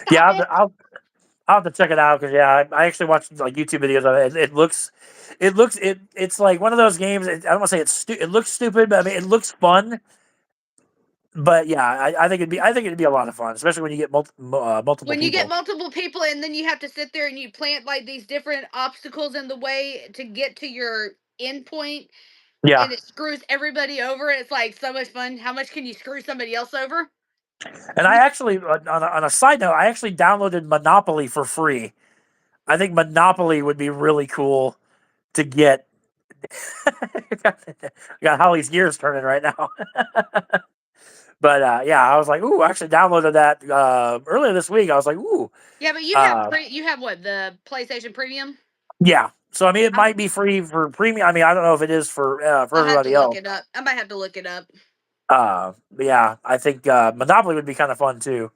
yeah,
Stop it.
I'll have to check it out because yeah, I actually watched like YouTube videos of it. It's like one of those games. I don't want to say it looks stupid, but I mean it looks fun. But yeah, I think it'd be a lot of fun, especially when you get multiple
When you get
people.
multiple people and then you have to sit there and you plant like these different obstacles in the way to get to your end point
Yeah,
and it screws everybody over. It's like so much fun. How much can you screw somebody else over?
and I actually on a side note, I actually downloaded Monopoly for free. I think Monopoly would be really cool to get. Got Holly's gears turning right now. But yeah, I was like, ooh, I actually downloaded that earlier this week. I was like, ooh,
Yeah, but
uh,
you have what, the PlayStation Premium?
yeah. So I mean, it
I'm,
might be free for premium. I mean, I don't know if it is for
I'll have to
everybody
look
else.
it up. I might have to look it up.
But yeah, I think Monopoly would be kind of fun too.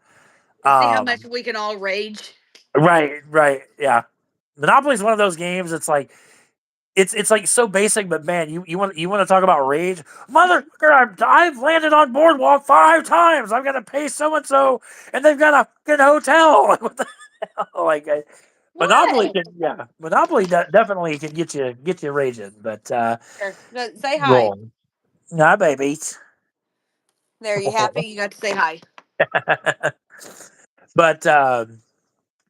See how much
Um,
we can all rage.
right, yeah. Monopoly is one of those games. It's like it's like so basic, but man, you want to talk about rage, motherfucker! I've landed on boardwalk 5 times. I've got to pay so and so, and they've got a fucking hotel. Like, what the hell? Like Monopoly
What?
can, yeah, Monopoly definitely can get you raging, but
Here, say hi.
roll, nah, babies.
There, you happy? You got to say hi.
But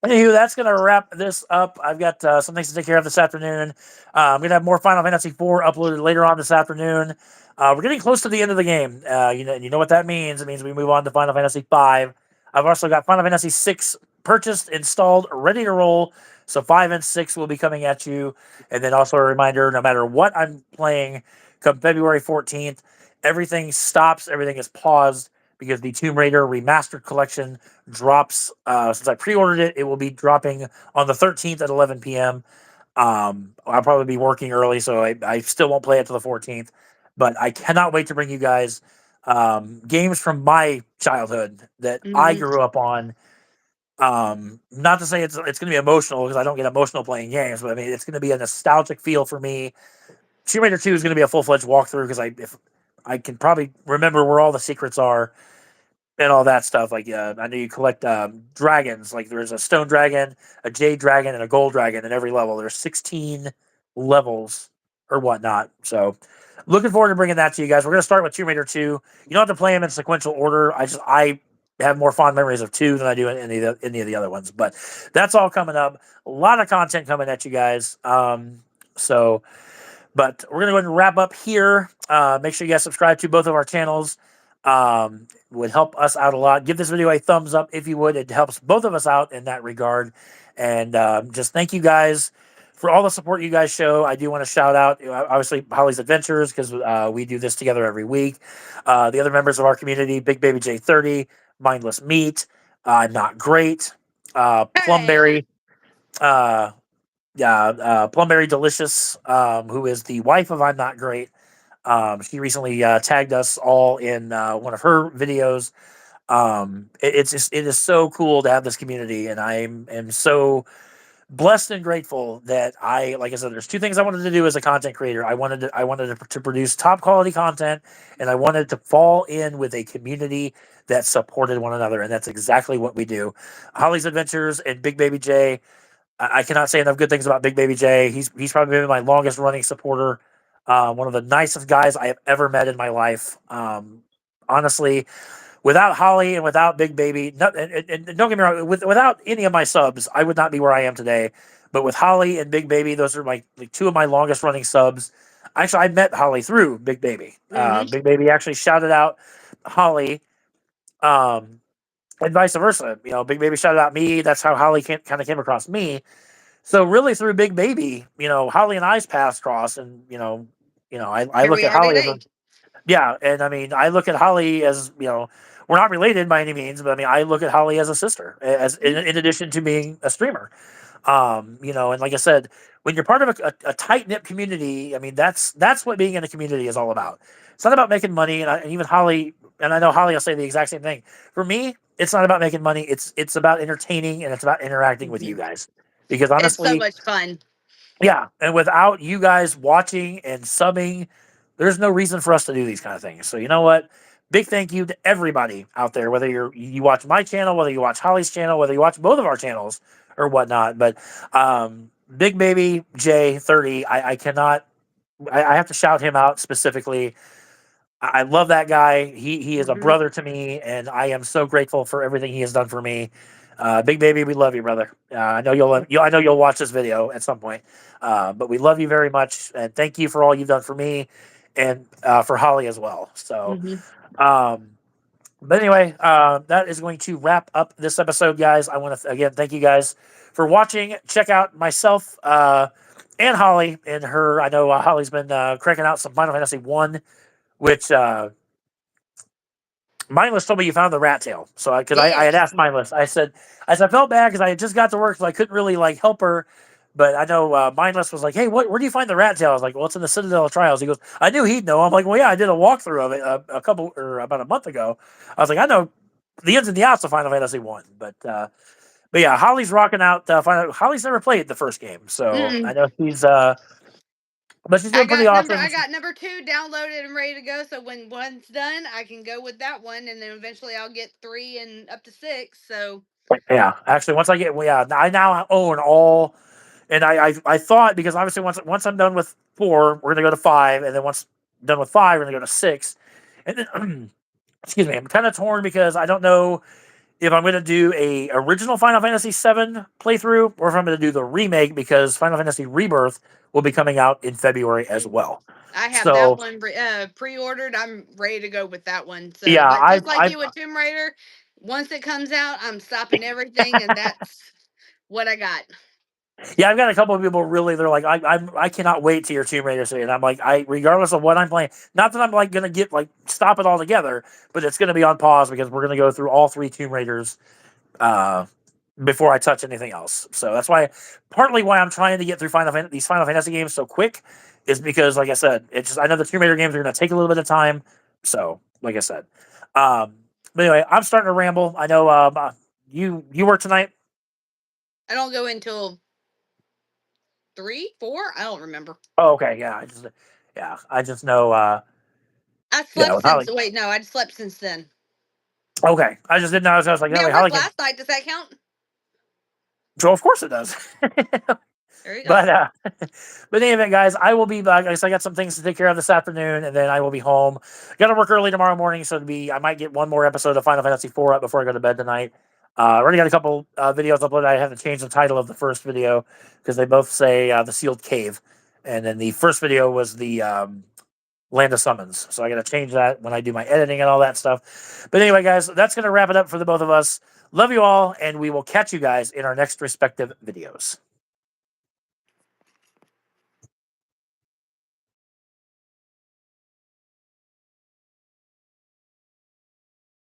Anywho, that's going to wrap this up. I've got some things to take care of this afternoon. I'm going to have more Final Fantasy IV uploaded later on this afternoon. We're getting close to the end of the game. You know what that means. It means we move on to Final Fantasy V. I've also got Final Fantasy VI purchased, installed, ready to roll. So 5 and 6 will be coming at you. And then also a reminder, no matter what I'm playing, come February 14th, everything stops, everything is paused because the Tomb Raider Remastered Collection drops. Since I pre-ordered it, it will be dropping on the 13th at 11 p.m. I'll probably be working early, so I still won't play it till the 14th. But I cannot wait to bring you guys games from my childhood that I
Mm-hmm.
grew up on. Not to say it's going to be emotional because I don't get emotional playing games, but I mean it's going to be a nostalgic feel for me. Tomb Raider 2 is going to be a full-fledged walkthrough because if I can probably remember where all the secrets are and all that stuff. Like, I know you collect dragons. Like, there's a stone dragon, a jade dragon, and a gold dragon in every level. There's 16 levels or whatnot. So, looking forward to bringing that to you guys. We're going to start with Tomb Raider 2. You don't have to play them in sequential order. I have more fond memories of 2 than I do in any of the other ones. But that's all coming up. A lot of content coming at you guys. So, but we're going to go ahead and wrap up here. Make sure you guys subscribe to both of our channels. Would help us out a lot. Give this video a thumbs up if you would. It helps both of us out in that regard. And just thank you guys for all the support you guys show. I do want to shout out, obviously, Holly's Adventures, because we do this together every week. The other members of our community, Big Baby J30, Mindless Meat, I'm Not Great,
Hey.
Plumberry, uh, Plumberry Delicious, who is the wife of I'm Not Great. She recently tagged us all in one of her videos. It is so cool to have this community, and am so blessed and grateful that like I said, there's two things I wanted to do as a content creator. I wanted to produce top quality content, and I wanted to fall in with a community that supported one another, and that's exactly what we do. Holly's Adventures and Big Baby J, I cannot say enough good things about Big Baby J. He's probably been my longest running supporter. One of the nicest guys I have ever met in my life. Honestly, without Holly and without Big Baby, and don't get me wrong, without any of my subs, I would not be where I am today. But with Holly and Big Baby, those are like two of my longest running subs. Actually, I met Holly through Big Baby.
Mm-hmm.
Big Baby actually shouted out Holly. Um, and vice versa. Big Baby shouted out me. That's how Holly kind of came across me. So really, through Big Baby, Holly and I's paths cross, and I
Here
look
we
at
are
Holly as a
today.
yeah, and I mean, I look at Holly as we're not related by any means, but I mean, I look at Holly as a sister, as in addition to being a streamer. And like I said, when you're part of a tight knit community, I mean, that's what being in a community is all about. It's not about making money, and even Holly, and I know Holly will say the exact same thing. For me, it's not about making money. It's about entertaining, and it's about interacting with
Mm-hmm.
you guys. Because
It's so
honestly,
much fun.
yeah, and without you guys watching and subbing, there's no reason for us to do these kind of things. So you know what? Big thank you to everybody out there, whether you watch my channel, whether you watch Holly's channel, whether you watch both of our channels or whatnot. But Big Baby J30, I cannot. I have to shout him out specifically. I love that guy. He is a
Mm-hmm.
brother to me, and I am so grateful for everything he has done for me. Big Baby, we love you, brother. I know I know you'll watch this video at some point, but we love you very much, and thank you for all you've done for me, and for Holly as well. So,
Mm-hmm.
um, but anyway, that is going to wrap up this episode, guys. I want to again thank you guys for watching. Check out myself and Holly and her. I know Holly's been cranking out some Final Fantasy One, which Mindless told me you found the rat tail. So because I had
Yes.
asked Mindless, I felt bad because I had just got to work, so I couldn't really like help her. But I know Mindless was like, "Hey, where do you find the rat tail?" I was like, "Well, it's in the Citadel of Trials." He goes, "I knew he'd know." I'm like, "Well, yeah, I did a walkthrough of it a couple or about a month ago." I was like, "I know the ins and the outs of Final Fantasy One." But yeah, Holly's rocking out. Holly's never played the first game, so I
Mm-mm.
know but she's doing pretty awesome.
I got number two downloaded and ready to go. So when one's done, I can go with that one, and then eventually I'll get three and up to six. So.
Yeah, actually, once I get, well, yeah, I now own all. And I thought because obviously once I'm done with 4, we're gonna go to 5, and then once done with 5, we're gonna go to 6. And then excuse me, I'm kind of torn because I don't know if I'm going to do a original Final Fantasy VII playthrough or if I'm going to do the remake, because Final Fantasy Rebirth will be coming out in February as well.
I have that
So
one pre-ordered. I'm ready to go with that one. So,
yeah,
but just like
I
you with Tomb Raider, once it comes out, I'm stopping everything, and that's what I got.
yeah, I've got a couple of people really. They're like, I cannot wait to your Tomb Raider series. And I'm like, regardless of what I'm playing, not that I'm like gonna get like stop it all together, but it's gonna be on pause because we're gonna go through all three Tomb Raiders uh, before I touch anything else. So that's why, partly why I'm trying to get through these Final Fantasy games so quick, is because, like I said, it's just I know the Tomb Raider games are gonna take a little bit of time. So, like I said, but anyway, I'm starting to ramble. I know you work tonight.
I don't go until 3, 4. I don't remember.
Oh, okay, I just know,
I
yeah,
slept since. Wait, no, I slept since then.
okay, I just didn't know. I was like,
I mean,
that
I
way,
worked
Holly can.
last night. Does that count?
So of course it does.
There you go.
But anyway, guys, I will be back. I got some things to take care of this afternoon, and then I will be home. Got to work early tomorrow morning, so I might get one more episode of Final Fantasy IV up before I go to bed tonight. Already got a couple videos uploaded. I have to change the title of the first video because they both say the Sealed Cave, and then the first video was the Land of Summons. So I got to change that when I do my editing and all that stuff. But anyway, guys, that's going to wrap it up for the both of us. Love you all, and we will catch you guys in our next respective videos.